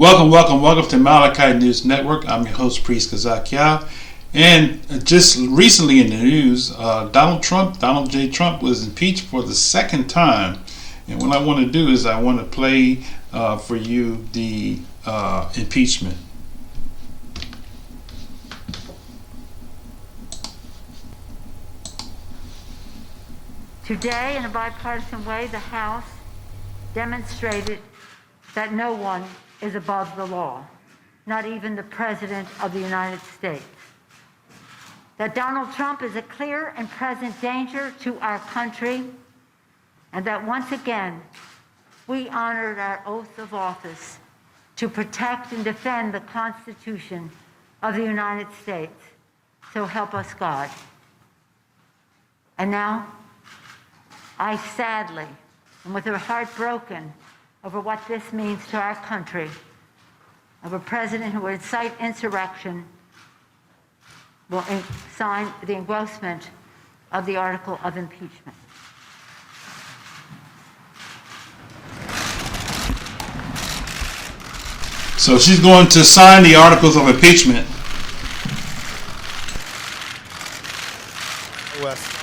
Welcome to Malachi News Network. I'm your host, Priest Kazakia. And just recently in the news, Donald J. Trump was impeached for the second time. And what I want to do is I want to play for you the impeachment. Today, in a bipartisan way, the House demonstrated that no one is above the law, not even the President of the United States. That Donald Trump is a clear and present danger to our country, and that once again, we honored our oath of office to protect and defend the Constitution of the United States. So help us God. And now, I sadly, and with a heart broken over what this means to our country, of a president who would incite insurrection, will sign the engrossment of the article of impeachment. So she's going to sign the articles of impeachment.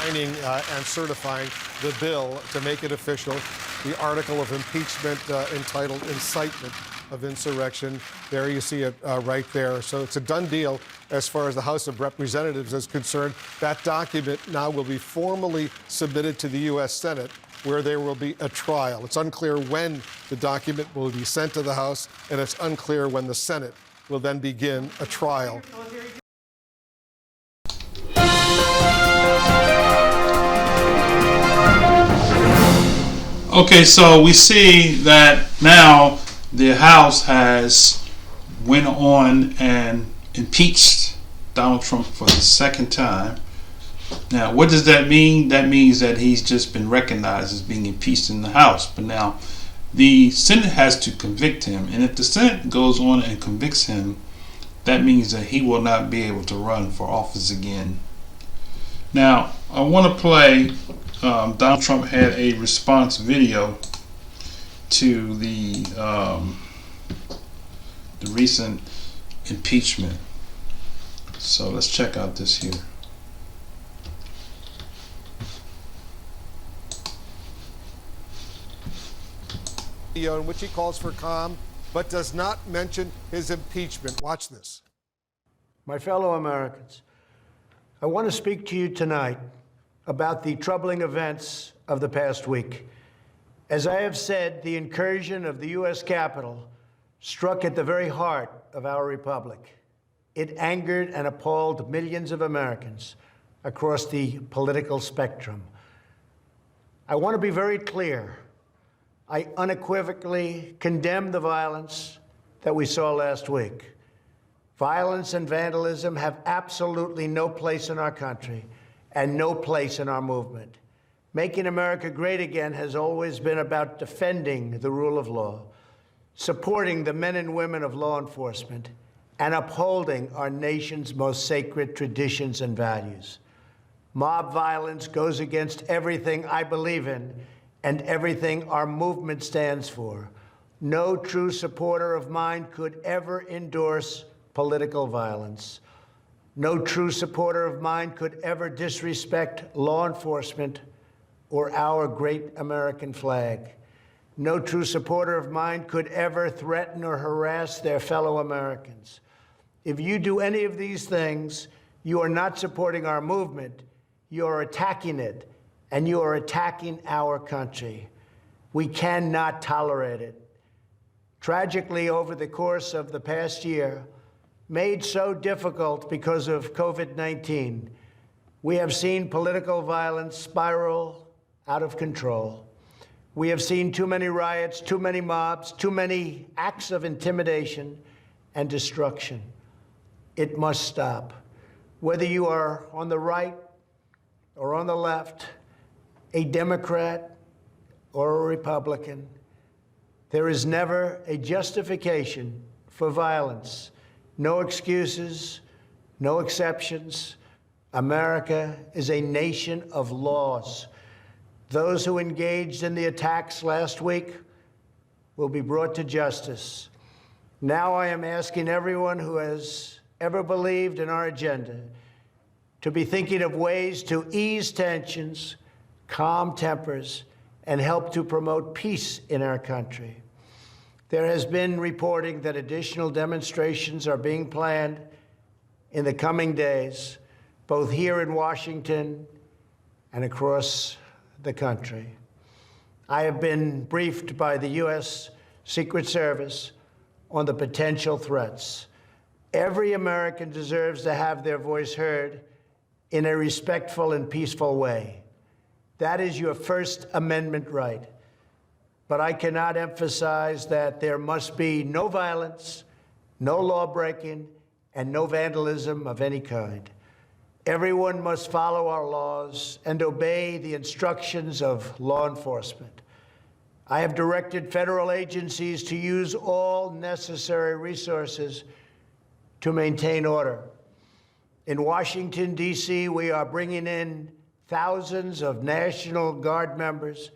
Signing and certifying the bill to make it official, the article of impeachment entitled Incitement of Insurrection. There you see it right there. So it's a done deal as far as the House of Representatives is concerned. That document now will be formally submitted to the U.S. Senate, where there will be a trial. It's unclear when the document will be sent to the House, and it's unclear when the Senate will then begin a trial. Okay, so we see that now the House has went on and impeached Donald Trump for the second time. Now, what does that mean? That means that he's just been recognized as being impeached in the House. But now the Senate has to convict him. And if the Senate goes on and convicts him, that means that he will not be able to run for office again. Now, I want to play, Donald Trump had a response video to the recent impeachment. So let's check out this here. In which he calls for calm, but does not mention his impeachment. Watch this. My fellow Americans, I want to speak to you tonight about the troubling events of the past week. As I have said, the incursion of the U.S. Capitol struck at the very heart of our republic. It angered and appalled millions of Americans across the political spectrum. I want to be very clear. I unequivocally condemn the violence that we saw last week. Violence and vandalism have absolutely no place in our country and no place in our movement. Making America great again has always been about defending the rule of law, supporting the men and women of law enforcement, and upholding our nation's most sacred traditions and values. Mob violence goes against everything I believe in and everything our movement stands for. No true supporter of mine could ever endorse political violence. No true supporter of mine could ever disrespect law enforcement or our great American flag. No true supporter of mine could ever threaten or harass their fellow Americans. If you do any of these things, you are not supporting our movement, you are attacking it, and you are attacking our country. We cannot tolerate it. Tragically, over the course of the past year, made so difficult because of COVID-19, we have seen political violence spiral out of control. We have seen too many riots, too many mobs, too many acts of intimidation and destruction. It must stop. Whether you are on the right or on the left, a Democrat or a Republican, there is never a justification for violence. No excuses, no exceptions. America is a nation of laws. Those who engaged in the attacks last week will be brought to justice. Now I am asking everyone who has ever believed in our agenda to be thinking of ways to ease tensions, calm tempers, and help to promote peace in our country. There has been reporting that additional demonstrations are being planned in the coming days, both here in Washington and across the country. I have been briefed by the U.S. Secret Service on the potential threats. Every American deserves to have their voice heard in a respectful and peaceful way. That is your First Amendment right. But I cannot emphasize that there must be no violence, no law-breaking, and no vandalism of any kind. Everyone must follow our laws and obey the instructions of law enforcement. I have directed federal agencies to use all necessary resources to maintain order. In Washington, D.C., we are bringing in thousands of National Guard members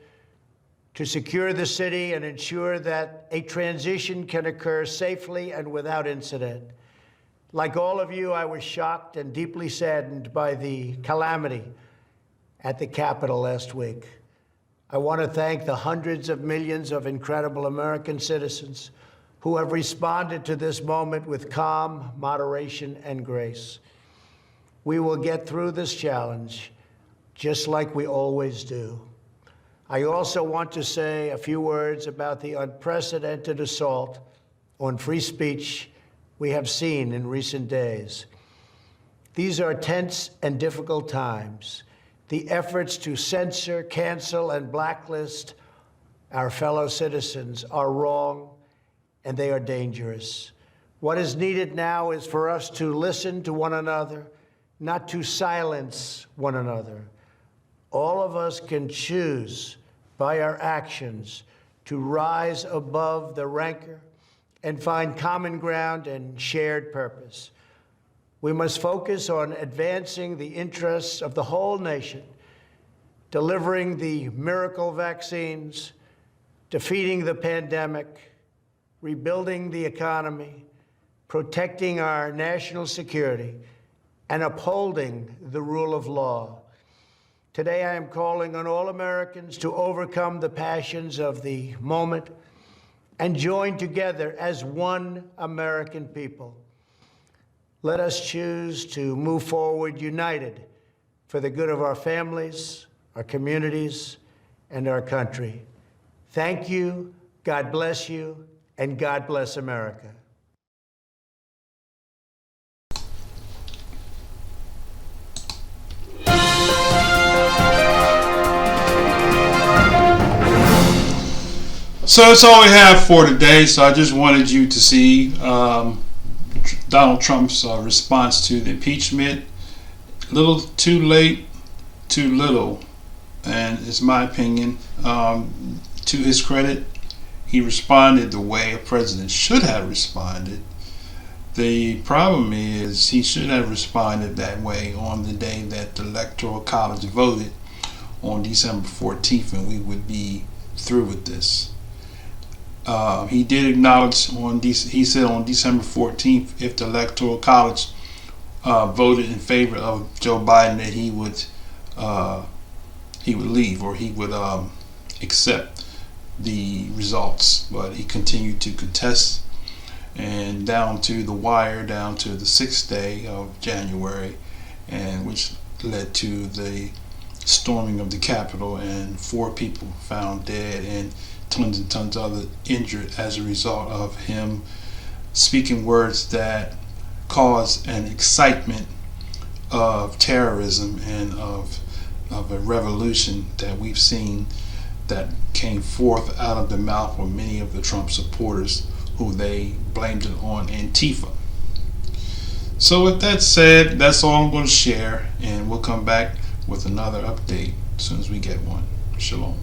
to secure the city and ensure that a transition can occur safely and without incident. Like all of you, I was shocked and deeply saddened by the calamity at the Capitol last week. I want to thank the hundreds of millions of incredible American citizens who have responded to this moment with calm, moderation, and grace. We will get through this challenge just like we always do. I also want to say a few words about the unprecedented assault on free speech we have seen in recent days. These are tense and difficult times. The efforts to censor, cancel, and blacklist our fellow citizens are wrong, and they are dangerous. What is needed now is for us to listen to one another, not to silence one another. All of us can choose by our actions to rise above the rancor and find common ground and shared purpose. We must focus on advancing the interests of the whole nation, delivering the miracle vaccines, defeating the pandemic, rebuilding the economy, protecting our national security, and upholding the rule of law. Today, I am calling on all Americans to overcome the passions of the moment and join together as one American people. Let us choose to move forward united for the good of our families, our communities, and our country. Thank you, God bless you, and God bless America. So that's all we have for today. So I just wanted you to see Donald Trump's response to the impeachment. A little too late, too little, and it's my opinion. To his credit, he responded the way a president should have responded. The problem is he should have responded that way on the day that the Electoral College voted on December 14th, and we would be through with this. He did acknowledge he said on December 14th, if the Electoral College voted in favor of Joe Biden, that he would leave, or he would accept the results. But he continued to contest, and down to the wire, down to the 6th day of January, and which led to the storming of the Capitol, and 4 people found dead and tons and tons of others injured as a result of him speaking words that caused an excitement of terrorism and of a revolution that we've seen that came forth out of the mouth of many of the Trump supporters, who they blamed it on Antifa. So with that said, that's all I'm going to share, and we'll come back with another update as soon as we get one. Shalom.